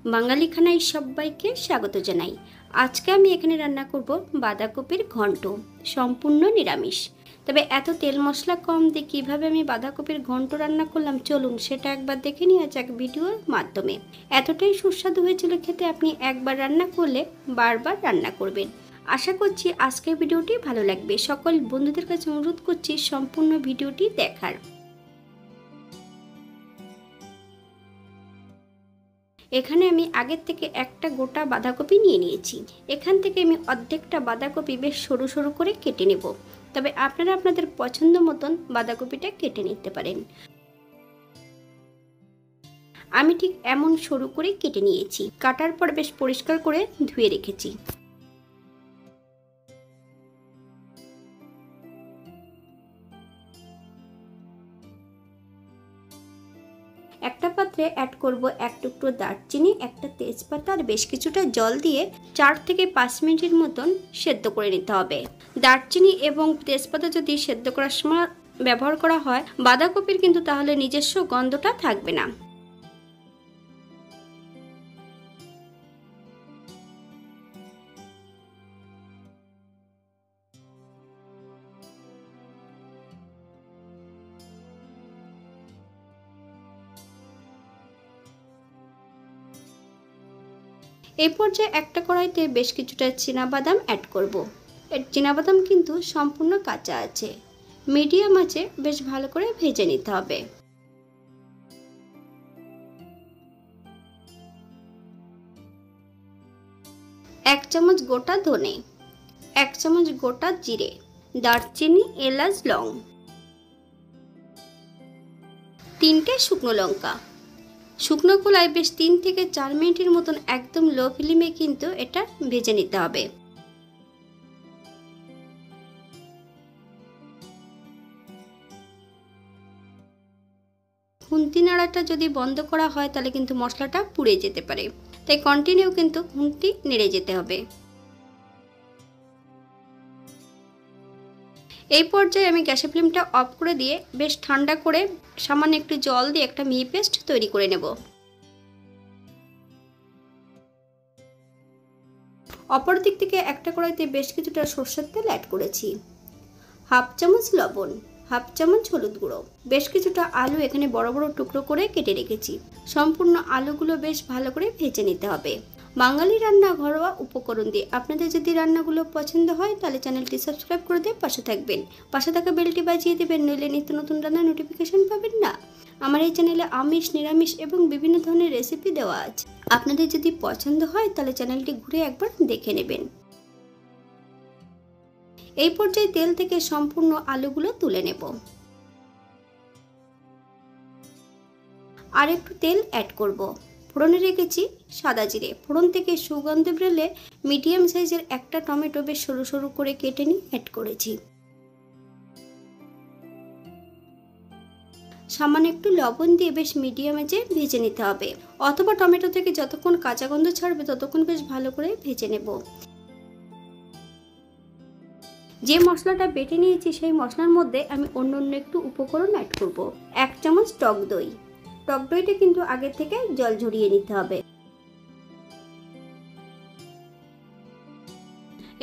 বাঙালি খানায় সবাইকে স্বাগত জানাই। আজকে আমি এখানে রান্না করব বাঁধাকপির ঘন্ট, সম্পূর্ণ নিরামিষ। তবে এত তেল মশলা কম দিয়ে কীভাবে আমি বাঁধাকপির ঘন্ট রান্না করলাম, চলুন সেটা একবার দেখে নেওয়া যাক ভিডিওর মাধ্যমে। এতটাই সুস্বাদু হয়েছিল খেতে, আপনি একবার রান্না করলে বারবার রান্না করবেন। আশা করছি আজকের ভিডিওটি ভালো লাগবে। সকল বন্ধুদের কাছে অনুরোধ করছি সম্পূর্ণ ভিডিওটি দেখার। এখানে আমি আগের থেকে একটা গোটা বাঁধাকপি নিয়ে নিয়েছি। এখান থেকে আমি অর্ধেকটা বাঁধাকপি বেশ সরু সরু করে কেটে নেব। তবে আপনারা আপনাদের পছন্দ মতন বাঁধাকপিটা কেটে নিতে পারেন। আমি ঠিক এমন সরু করে কেটে নিয়েছি। কাটার পর বেশ পরিষ্কার করে ধুয়ে রেখেছি। একটা পাত্রে অ্যাড করব এক টুকরো দারচিনি, একটা তেজপাতা আর বেশ কিছুটা জল দিয়ে 4 থেকে 5 মিনিটের মতন সেদ্ধ করে নিতে হবে। দারচিনি এবং তেজপাতা যদি সেদ্ধ করার সময় ব্যবহার করা হয়, বাঁধাকপির কিন্তু তাহলে নিজস্ব গন্ধটা থাকবে না। এই পর্যায়ে একটা কড়াইতে বেশ কিছুটা চীনাবাদাম অ্যাড করব। এর চীনাবাদাম কিন্তু সম্পূর্ণ কাঁচা আছে। মিডিয়াম আঁচে বেশ ভালো করে ভেজে নিতে হবে। এক চামচ গোটা ধনে, 1 চামচ গোটা জিরে, দারচিনি, এলাচ, লং, 3টে শুকনো লঙ্কা। শুকনো খোলায় বেশ 3 থেকে 4 মিনিটের মতন একদম লো ফ্লেমে কিন্তু এটা ভেজে নিতে হবে। খুন্তি নাড়াটা যদি বন্ধ করা হয় তাহলে কিন্তু মশলাটা পুড়ে যেতে পারে, তাই কন্টিনিউ কিন্তু খুন্তি নেড়ে যেতে হবে। এই পর্যায়ে আমি গ্যাসের ফ্লেমটা অফ করে দিয়ে বেশ ঠান্ডা করে সামান্য একটু জল দিয়ে একটা মিহি পেস্ট তৈরি করে নেব। অপর দিক থেকে একটা কড়াইতে বেশ কিছুটা সরষের তেল অ্যাড করেছি, 1/2 চামচ লবণ, 1/2 চামচ হলুদ গুঁড়ো, বেশ কিছুটা আলু এখানে বড় বড় টুকরো করে কেটে রেখেছি। সম্পূর্ণ আলুগুলো বেশ ভালো করে ভেজে নিতে হবে। বাঙালি রান্না ঘরোয়া উপকরণ দিয়ে। আপনাদের যদি রান্নাগুলো পছন্দ হয় তাহলে চ্যানেলটি সাবস্ক্রাইব করে দিয়ে পাশে থাকবেন। পাশে থাকা বেলটি বাজিয়ে দেবেন, নইলে নিত্য নতুন রান্নার নোটিফিকেশন পাবেন না। আমার এই চ্যানেলে আমিষ, নিরামিষ এবং বিভিন্ন ধরনের রেসিপি দেওয়া আছে। আপনাদের যদি পছন্দ হয় তাহলে চ্যানেলটি ঘুরে একবার দেখে নেবেন। এই পর্যায়ে তেল থেকে সম্পূর্ণ আলুগুলো তুলে নেব। আর একটু তেল অ্যাড করব। ফোড়নে রেখেছি সাদা জিরে। ফোড়ন থেকে সুগন্ধ বেরোলে মিডিয়াম সাইজের একটা টমেটো বেশ সরু সরু করে কেটে নিয়ে অ্যাড করেছি। সামান্য একটু লবণ দিয়ে বেশ মিডিয়াম আঁচে ভেজে নিতে হবে, অথবা টমেটো থেকে যতক্ষণ কাঁচা গন্ধ ছাড়বে ততক্ষণ বেশ ভালো করে ভেজে নেব। যে মশলাটা বেটে নিয়েছি সেই মশলার মধ্যে আমি অন্য একটু উপকরণ অ্যাড করব। 1 চামচ টক দই। টক দইটা কিন্তু আগে থেকে জল ঝরিয়ে নিতে হবে।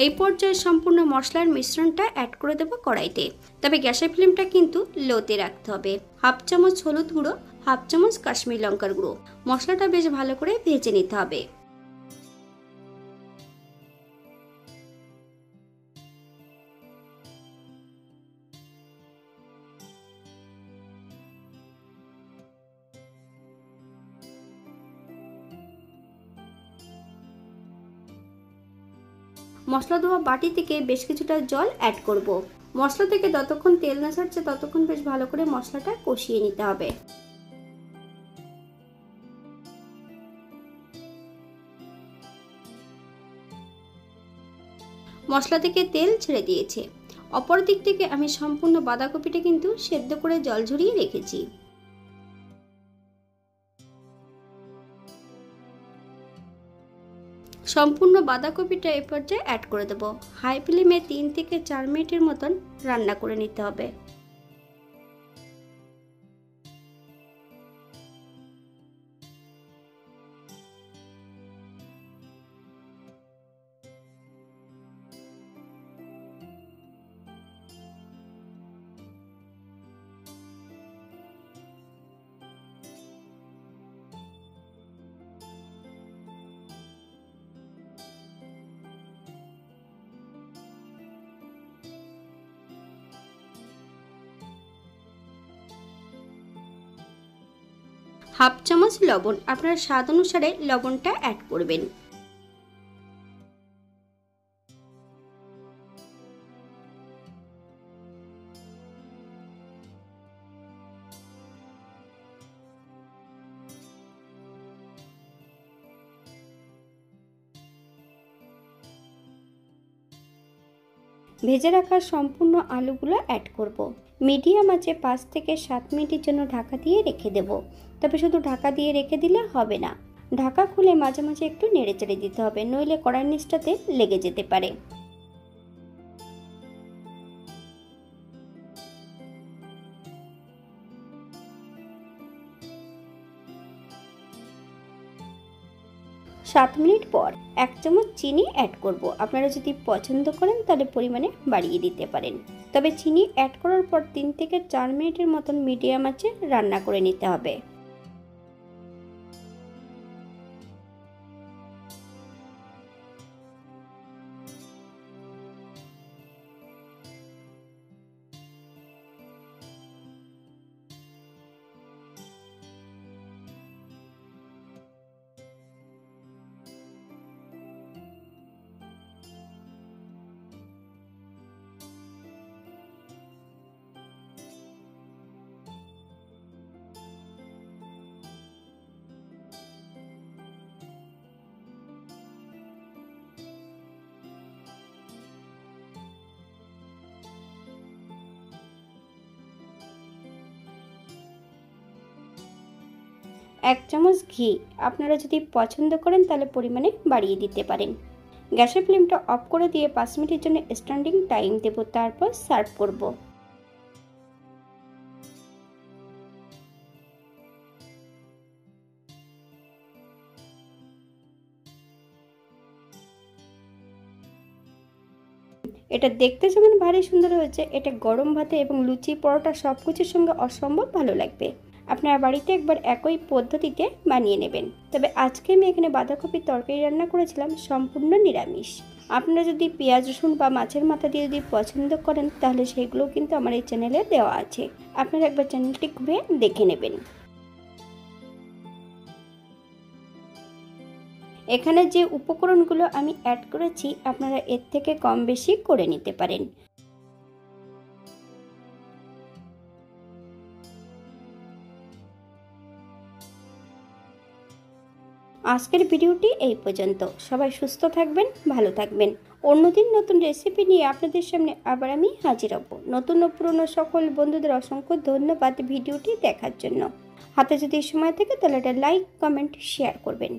এই পর্যায়ে সম্পূর্ণ মশলার মিশ্রণটা অ্যাড করে দেব কড়াইতে। তবে গ্যাসের ফ্লেমটা কিন্তু লোতে রাখতে হবে। 1/2 চামচ হলুদ গুঁড়ো, 1/2 চামচ কাশ্মীরি লঙ্কার গুঁড়ো। মশলাটা বেশ ভালো করে ভেজে নিতে হবে। মশলা ধোয়া বাটি থেকে বেশ কিছুটা জল অ্যাড করব। মশলা থেকে যতক্ষণ তেল না ছাড়ছে ততক্ষণ বেশ ভালো করে মশলাটা কষিয়ে নিতে হবে। মশলা থেকে তেল ছেড়ে দিয়েছে। অপর দিক থেকে আমি সম্পূর্ণ বাঁধাকপিটা কিন্তু সেদ্ধ করে জল ঝরিয়ে রেখেছি। সম্পূর্ণ বাঁধাকপিটা এই পর্যায়ে অ্যাড করে দেব। হাই ফ্লেমে 3 থেকে 4 মিনিটের মতন রান্না করে নিতে হবে। হাফ চামচ লবণ, আপনার স্বাদ অনুসারে লবণটা অ্যাড করবেন। ভেজে রাখা সম্পূর্ণ আলুগুলো অ্যাড করব। মিডিয়াম আঁচে 5 থেকে 7 মিনিটের জন্য ঢাকা দিয়ে রেখে দেব। তবে শুধু ঢাকা দিয়ে রেখে দিলে হবে না, ঢাকা খুলে মাঝে মাঝে একটু নেড়েচেড়ে দিতে হবে, নইলে কড়াইয়ের নিচটাতে লেগে যেতে পারে। সাত মিনিট পর 1 চামচ চিনি অ্যাড করব। আপনারা যদি পছন্দ করেন তাহলে পরিমাণে বাড়িয়ে দিতে পারেন। তবে চিনি অ্যাড করার পর 3 থেকে 4 মিনিটের মতন মিডিয়াম আঁচে রান্না করে নিতে হবে। এক চামচ ঘি, আপনারা যদি পছন্দ করেন তাহলে পরিমাণে বাড়িয়ে দিতে পারেন। গ্যাসের ফ্লেমটা অফ করে দিয়ে 5 মিনিটের জন্য স্ট্যান্ডিং টাইম দেব, তারপর সার্ভ করব। এটা দেখতে যেমন ভারী সুন্দর হয়েছে, এটা গরম ভাতে এবং লুচি, পরোটা সব কিছুর সঙ্গে অসম্ভব ভালো লাগবে। আপনারা বাড়িতে একবার একই পদ্ধতিতে বানিয়ে নেবেন। তবে আজকে আমি এখানে বাঁধাকপির তরকারি রান্না করেছিলাম সম্পূর্ণ নিরামিষ। আপনারা যদি পেঁয়াজ রসুন বা মাছের মাথা দিয়ে যদি পছন্দ করেন তাহলে সেগুলোও কিন্তু আমার এই চ্যানেলে দেওয়া আছে, আপনারা একবার চ্যানেলটি ঘুরে দেখে নেবেন। এখানে যে উপকরণগুলো আমি অ্যাড করেছি আপনারা এর থেকে কম বেশি করে নিতে পারেন। আজকের ভিডিওটি এই পর্যন্ত। সবাই সুস্থ থাকবেন, ভালো থাকবেন। অন্যদিন নতুন রেসিপি নিয়ে আপনাদের সামনে আবার আমি হাজির হব। নতুন ও পুরনো সকল বন্ধুদের অসংখ্য ধন্যবাদ ভিডিওটি দেখার জন্য। হাতে যদি সময় থাকে তাহলে একটা লাইক, কমেন্ট, শেয়ার করবেন।